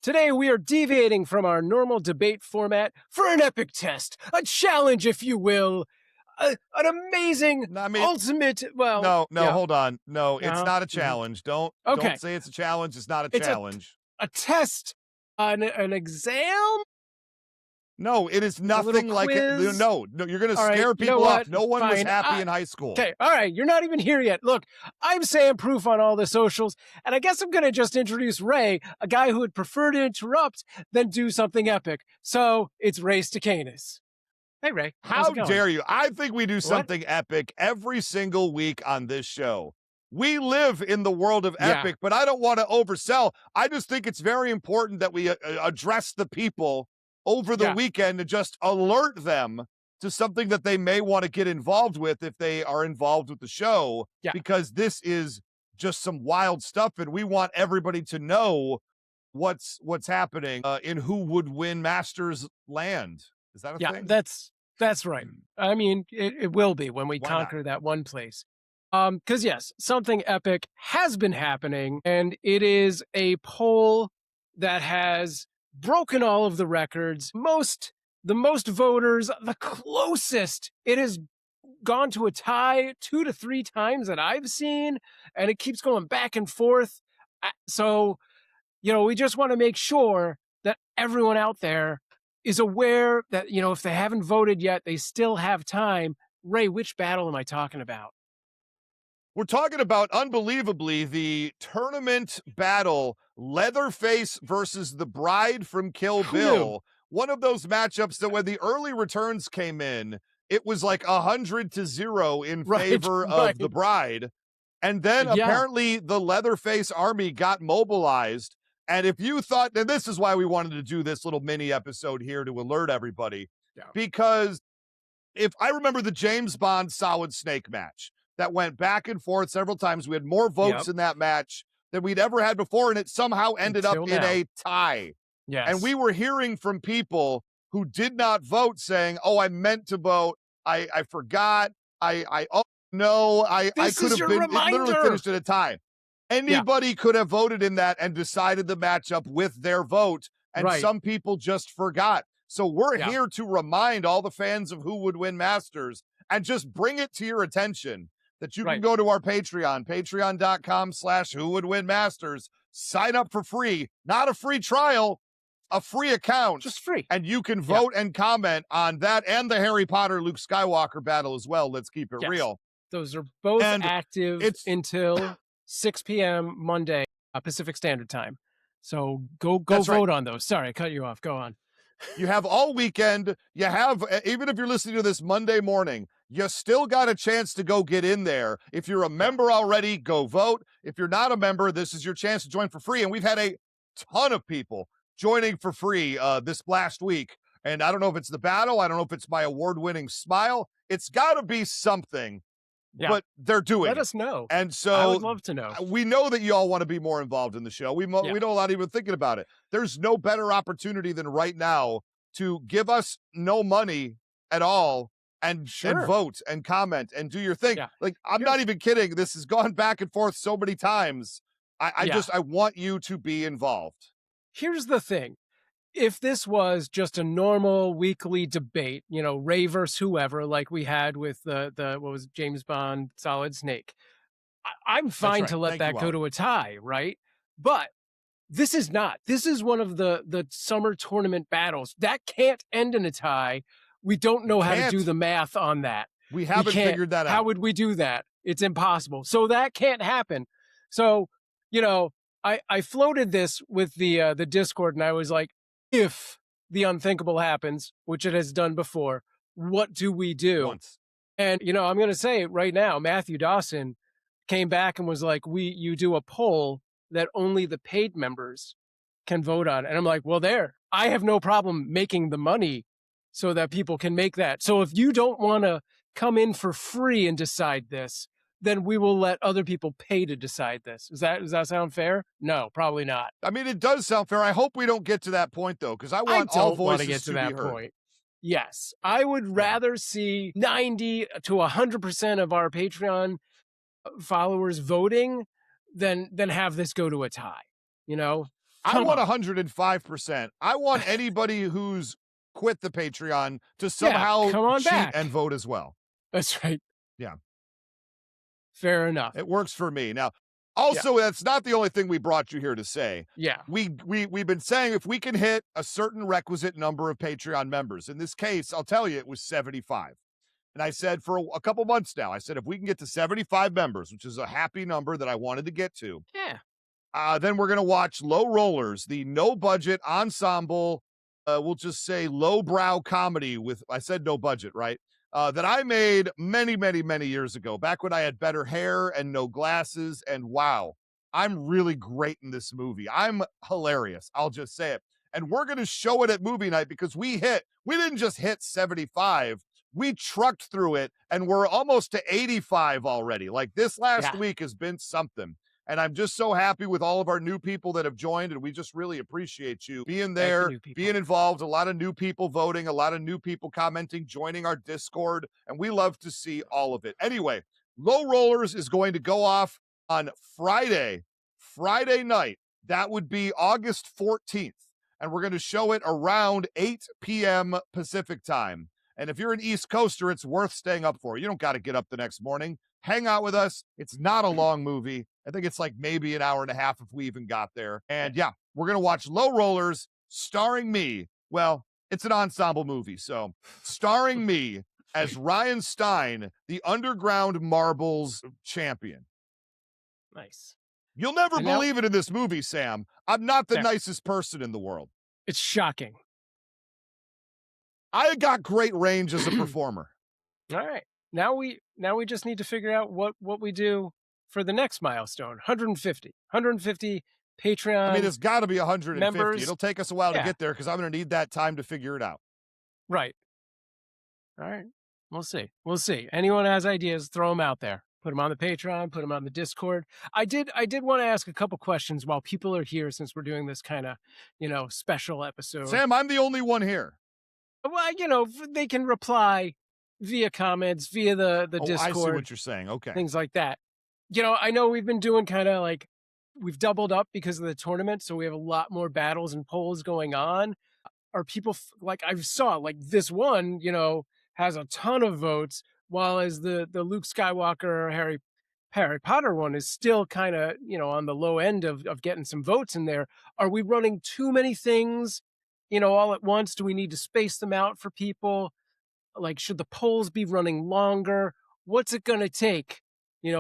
Today we are deviating from our normal debate format for an epic test, a challenge, if you will, an amazing, No, I mean, ultimate. Well, no, yeah, hold on. No, it's uh-huh, not a mhm. challenge. Don't Okay, say it's a challenge. It's not a it's challenge. a test, an exam, No, it is a little nothing like it. quiz. No, you're going to All right, scare you know people off. what? No one was Fine. happy in high school. Okay, all right, you're not even here yet. Look, I'm saying proof on all the socials, and I guess I'm going to just introduce Ray, a guy who would prefer to interrupt than do something epic. So it's Race to Canis. Hey, Ray, how's How it going? dare you? I think we do What? something epic every single week on this show. We live in the world of Yeah, epic, but I don't want to oversell. I just think it's very important that we address the people over the yeah, weekend to just alert them to something that they may want to get involved with if they are involved with the show, yeah. because this is just some wild stuff and we want everybody to know what's happening in Who Would Win Masters land. Is that a Yeah, thing? that's right. I mean, it will be when we Why not? conquer that one place. Because yes, something epic has been happening, and it is a poll that has broken all of the records. The most voters, the closest. It has gone to a tie 2 to 3 times that I've seen, and it keeps going back and forth. So, we just want to make sure that everyone out there is aware that, if they haven't voted yet, they still have time. Ray, which battle am I talking about? We're talking about, unbelievably, the tournament battle, Leatherface versus the bride from Kill Who knew? Bill. One of those matchups that when the early returns came in, it was like 100-0 in Right, favor right. of the bride. And then Yeah, apparently the Leatherface army got mobilized. And if you thought, and this is why we wanted to do this little mini episode here to alert everybody, yeah. because if I remember the James Bond Solid Snake match that went back and forth several times, we had more votes Yep. in that match than we'd ever had before, and it somehow ended up Until in now. a tie. And we Yes. were hearing from people who did not vote saying, "Oh, I meant to vote. I forgot. Oh no, I This could is have your been." It literally reminder. finished at a tie. Yeah, Anybody could have voted in that and decided the matchup with their vote, and right. some people just forgot. So we're Yeah, here to remind all the fans of Who Would Win Masters and just bring it to your attention that you can right. go to our Patreon, patreon.com/Who Would Win Masters, sign up for free, not a free trial, a free account, Just free. and you can Yeah, vote and comment on that and the Harry Potter Luke Skywalker battle as well. Let's keep it yes. real. Those are both And active it's until 6 p.m. Monday, Pacific Standard Time. So go that's right. vote on those. Sorry, I cut you off. Go on. You have all weekend. You have, even if you're listening to this Monday morning, you still got a chance to go get in there. If you're a Yeah. member already, go vote. If you're not a member, this is your chance to join for free. And we've had a ton of people joining for free this last week. And I don't know if it's the battle. I don't know if it's my award-winning smile. It's got to be something, Yeah. but they're doing Let it. us know. And I would so love to know. we know that you all want to be more involved in the show. Yeah. We know a lot of you are thinking about it. There's no better opportunity than right now to give us no money at all and Sure. vote and comment and do your thing. Yeah. Like, I'm Here's- not even kidding. This has gone back and forth so many times. Yeah. I want you to be involved. Here's the thing. If this was just a normal weekly debate, Ray versus whoever, like we had with the what was it, James Bond Solid Snake, I'm fine right. to let Thank that you, go Ollie. to a tie, right? But this is not. This is one of the summer tournament battles. That can't end in a tie. We don't know how to do Can't. the math on that. We We haven't can't. figured that How out. would we do that? It's impossible. So that can't happen. So, I floated this with the Discord, and I was like, if the unthinkable happens, which it has done before, what do we do? Once. And I'm going to say it right now, Matthew Dawson came back and was like, you do a poll that only the paid members can vote on. And I'm like, well, I have no problem making the money so that people can make that. So if you don't want to come in for free and decide this, then we will let other people pay to decide this. Does that sound fair? No, probably not. I mean, it does sound fair. I hope we don't get to that point, though, because I I want all don't want voices to get to that be heard. point. Yes, I would rather see 90 to 100% of our Patreon followers voting than have this go to a tie. I Come want on. 105%. I want anybody who's quit the Patreon to Yeah, somehow come on cheat and back. vote as well. That's right. Yeah, Fair enough. it works for me. Now, Yeah. also, that's not the only thing we brought you here to say. Yeah. We've been saying if we can hit a certain requisite number of Patreon members, in this case, I'll tell you it was 75. And I said for a couple months now, I said if we can get to 75 members, which is a happy number that I wanted to get to, Yeah. then we're going to watch Low Rollers, the no budget ensemble. We'll just say lowbrow comedy with, I said no budget, right? That I made many, many, many years ago, back when I had better hair and no glasses. And wow, I'm really great in this movie. I'm hilarious. I'll just say it. And we're going to show it at movie night because we didn't just hit 75. We trucked through it and we're almost to 85 already. Like this last Yeah. week has been something. And I'm just so happy with all of our new people that have joined. And we just really appreciate you being Thank you, there, new people. being involved. A lot of new people voting, a lot of new people commenting, joining our Discord. And we love to see all of it. Anyway, Low Rollers is going to go off on Friday night. That would be August 14th. And we're going to show it around 8 p.m. Pacific time. And if you're an East Coaster, it's worth staying up for. You don't got to get up the next morning. Hang out with us. It's not a long movie. I think it's like maybe an hour and a half if we even got there. And yeah, we're going to watch Low Rollers starring me. Well, it's an ensemble movie. So starring me as Ryan Stein, the Underground Marbles champion. Nice. You'll never And now- believe it in this movie, Sam. I'm not the Yeah. nicest person in the world. It's shocking. I got great range as a performer. All right. Now we just need to figure out what we do for the next milestone. 150. 150 Patreon. I mean, it's got to be 150. members. It'll take us a while to Yeah. get there because I'm going to need that time to figure it out. Right. All right. We'll see. We'll see. Anyone has ideas, throw them out there. Put them on the Patreon, put them on the Discord. I did want to ask a couple questions while people are here since we're doing this kind of, special episode. Sam, I'm the only one here. Well, they can reply via comments, via the Oh, Discord. I see what you're saying. Okay. Things like that. I know we've been doing kind of like we've doubled up because of the tournament, so we have a lot more battles and polls going on. Are people like I saw like this one, has a ton of votes, while as the Luke Skywalker Harry Potter one is still kind of on the low end of getting some votes in there. Are we running too many things, all at once? Do we need to space them out for people? Like, should the polls be running longer? What's it going to take,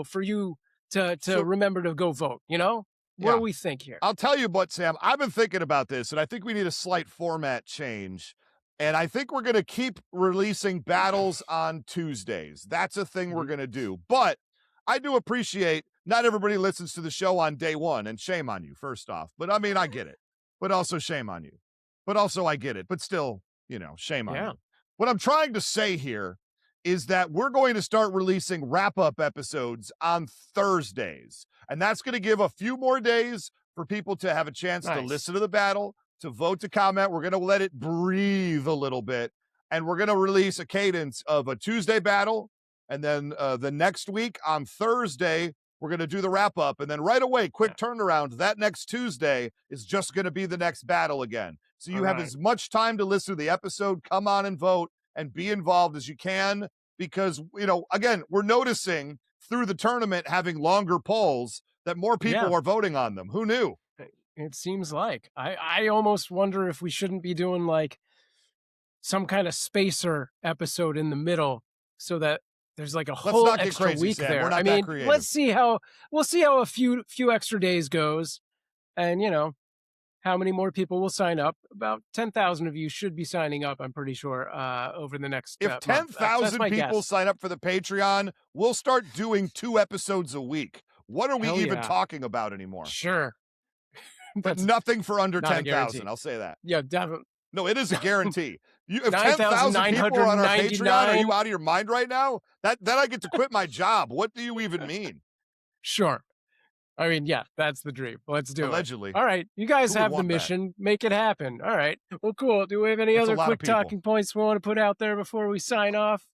for you to remember to go vote? What Yeah. do we think here? I'll tell you what, Sam, I've been thinking about this, and I think we need a slight format change. And I think we're going to keep releasing battles on Tuesdays. That's a thing we're going to do. But I do appreciate not everybody listens to the show on day one, and shame on you, first off. But I mean, I get it. But also shame on you. But also I get it. But still, shame on Yeah. you. What I'm trying to say here is that we're going to start releasing wrap-up episodes on Thursdays. And that's going to give a few more days for people to have a chance to Nice. listen to the battle, to vote, to comment. We're going to let it breathe a little bit. And we're going to release a cadence of a Tuesday battle. And then the next week on Thursday, we're going to do the wrap-up. And then right away, quick turnaround, that next Tuesday is just going to be the next battle again. So you have as much time to listen to the episode, come on and vote, and be involved as you can. Because, again, we're noticing through the tournament having longer polls that more people are voting on them. Who knew? It seems like. I almost wonder if we shouldn't be doing like some kind of spacer episode in the middle so that there's like a whole not get extra crazy, week Sam. there. We're not I that mean, creative. we'll see how a few extra days goes, and how many more people will sign up. About 10,000 of you should be signing up, I'm pretty sure, over the next If month. 10,000 my people guess. sign up for the Patreon, we'll start doing 2 episodes a week. What are we Hell even yeah. talking about anymore? Sure. But nothing for under not a 10,000. guarantee. I'll say that. Yeah, definitely. No, it is a guarantee. If 10,000 people are on our Patreon, are you out of your mind right now? Then I get to quit my job. What do you even mean? Sure. I mean, yeah, that's the dream. Let's do Allegedly. it. All right. You guys Who would have the want that? mission. Make it happen. All right. Well, cool. Do we have any That's a other lot of quick people. talking points we want to put out there before we sign off?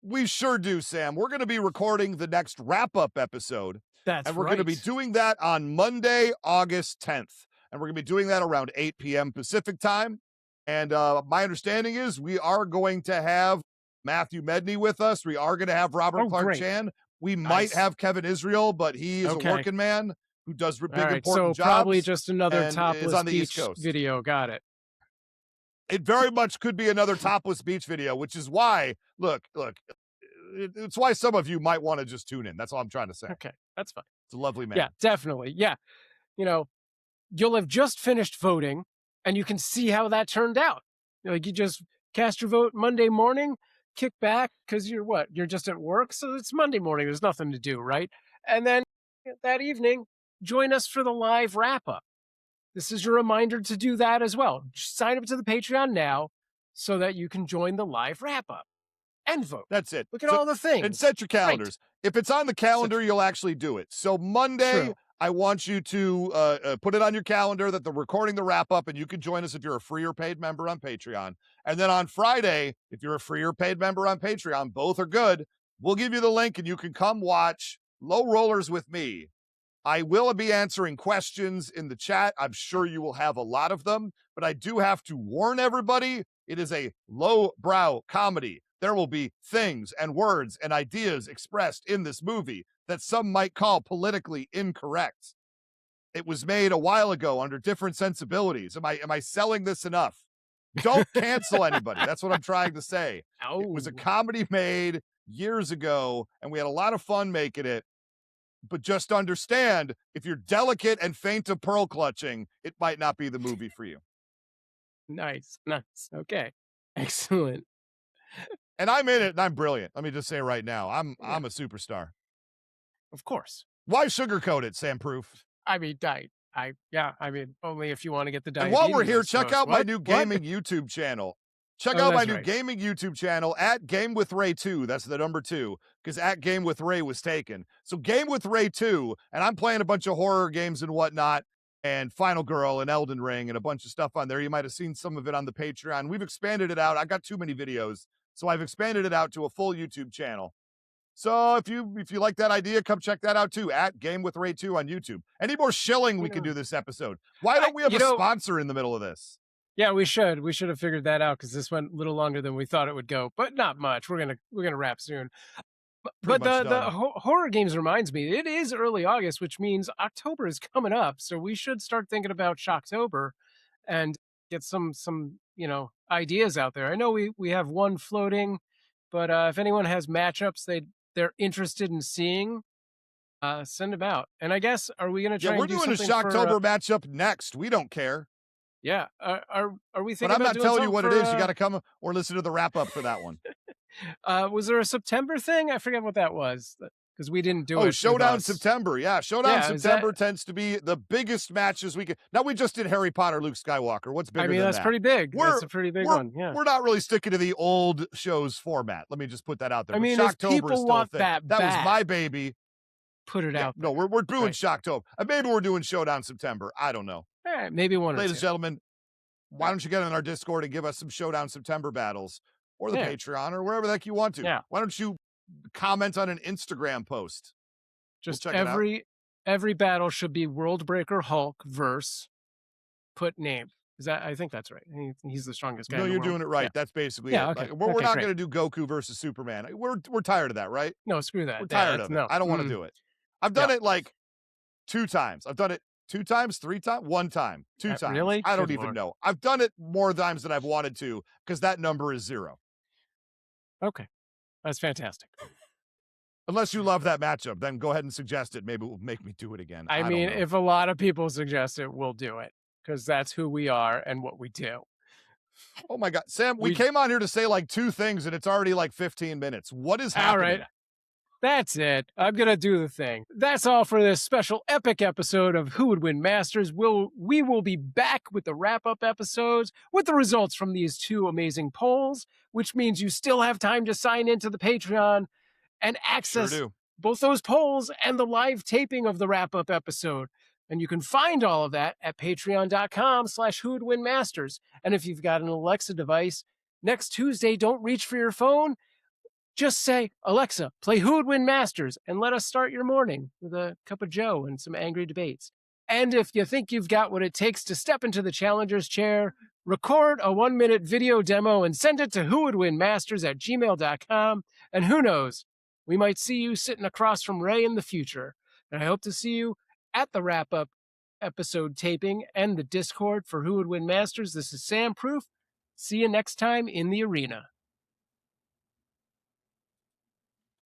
We sure do, Sam. We're going to be recording the next wrap-up episode. That's And we're right. going to be doing that on Monday, August 10th. and we're going to be doing that around 8 p.m. Pacific time. And my understanding is we are going to have Matthew Medney with us. We are going to have Robert Oh, Clark great. Chan. We might Nice. have Kevin Israel, but he is a Okay. working man who does All big right. So important probably jobs just another and is topless on the East beach Coast. video. Got it. It very much could be another topless beach video, which is why, look, it's why some of you might want to just tune in. That's all I'm trying to say. Okay. That's fine. It's a lovely Yeah, man. definitely. Yeah. You know, you'll have just finished voting and you can see how that turned out. Like you just cast your vote Monday morning, kick back because you're what? You're just at work. So it's Monday morning. There's nothing to do, right? And then that evening, join us for the live wrap up. This is your reminder to do that as well. Sign up to the Patreon now so that you can join the live wrap up and vote. That's it. Look at So, all the and things. set your Great. calendars. If it's on the calendar, you'll actually do it. So Monday, True. I want you to put it on your calendar that they're recording the wrap up, and you can join us if you're a free or paid member on Patreon. And then on Friday, if you're a free or paid member on Patreon, both are good. We'll give you the link, and you can come watch Low Rollers with me. I will be answering questions in the chat. I'm sure you will have a lot of them, but I do have to warn everybody, it is a low-brow comedy. There will be things and words and ideas expressed in this movie that some might call politically incorrect. It was made a while ago under different sensibilities. Am I selling this enough? Don't cancel anybody. That's what I'm trying to say. It was a Oh, comedy made years ago, and we had a lot of fun making it. But just understand, if you're delicate and faint of pearl clutching, it might not be the movie for you. nice. Nice. Okay. Excellent. And I'm in it, and I'm brilliant. Let me just say right now, Yeah, I'm a superstar. of course. Why sugarcoat it, Sam Proof? I mean, yeah, I mean, only if you want to get the And while we're diabetes, I here, check suppose. out my What? new What? gaming YouTube channel. Check Oh, out my that's new right. gaming YouTube channel at Game with Ray 2. That's the number 2, because at Game with Ray was taken. So Game with Ray 2, and I'm playing a bunch of horror games and whatnot, and Final Girl and Elden Ring and a bunch of stuff on there. You might have seen some of it on the Patreon. We've expanded it out. I got too many videos, so I've expanded it out to a full YouTube channel. So if you like that idea, come check that out too at Game with Ray 2 on YouTube. Any more shilling we You can know, do this episode? Why don't we have you a know, sponsor in the middle of this? yeah, we should. We should have figured that out because this went a little longer than we thought it would go, but not much. We're gonna wrap soon. Pretty But much the done. horror games reminds me, it is early August, which means October is coming up. So we should start thinking about Shocktober and get some ideas out there. I know we have one floating, but if anyone has matchups they're interested in seeing, send them out. And I guess are we going to Yeah, try we're and do doing a something for? Shocktober matchup next. We don't care. Yeah, are we But thinking I'm about not doing telling you something what it for? is. You got to come or listen to the wrap up for that one. Was there a September thing? I forget what that was because we didn't do Oh, it with Showdown us. September. Yeah, Showdown Yeah, is that? September tends to be the biggest matches we can. Now we just did Harry Potter, Luke Skywalker. What's I bigger mean, than that's that? pretty big. We're That's a pretty big we're one. Yeah. we're not really sticking to the old shows format. Let me just put that out there. I But mean, if Shocktober is people still a want thing. that That was my bad, baby. put it Yeah, out no, there. we're doing Right. Shocktober. And maybe we're doing Showdown September. I don't know. All right, maybe one or Ladies and two. gentlemen, why don't you get on our Discord and give us some Showdown September battles or the Yeah. Patreon or wherever the heck you want to? Yeah. Why don't you comment on an Instagram post? We'll Just check it out. every battle should be World Breaker Hulk verse put name. Is that? I think that's right. He's the strongest guy. No, in the you're world. doing it right. Yeah. That's basically Yeah. it. Okay. Like, we're Okay. not Great. going to do Goku versus Superman. We're tired of that, right? No, screw that. We're Yeah, tired that's of it. no. I don't want to do it. I've done Yeah. it like 2 times. I've done it 2 times, 3 times, 1 time, 2 times. Really? I don't Good even Lord. know. I've done it more times than I've wanted to because that number is 0. Okay. That's fantastic. Unless you love that matchup, then go ahead and suggest it. Maybe it will make me do it again. I I mean, don't know. if a lot of people suggest it, we'll do it because that's who we are and what we do. Oh my God, Sam, we We came on here to say like 2 things and it's already like 15 minutes. What is all happening? right. That's it. I'm gonna do the thing. That's all for this special epic episode of Who Would Win Masters. We will be back with the wrap-up episodes with the results from these 2 amazing polls, which means you still have time to sign into the Patreon and Sure access do. both those polls and the live taping of the wrap-up episode. And you can find all of that at patreon.com/whowouldwinmasters. And if you've got an Alexa device, next Tuesday, don't reach for your phone. Just say, Alexa, play Who Would Win Masters, and let us start your morning with a cup of joe and some angry debates. And if you think you've got what it takes to step into the challenger's chair, record a 1 minute video demo and send it to whowouldwinmasters@gmail.com. And who knows, we might see you sitting across from Ray in the future. And I hope to see you at the wrap up episode taping and the Discord for Who Would Win Masters. This is Sam Proof. See you next time in the arena.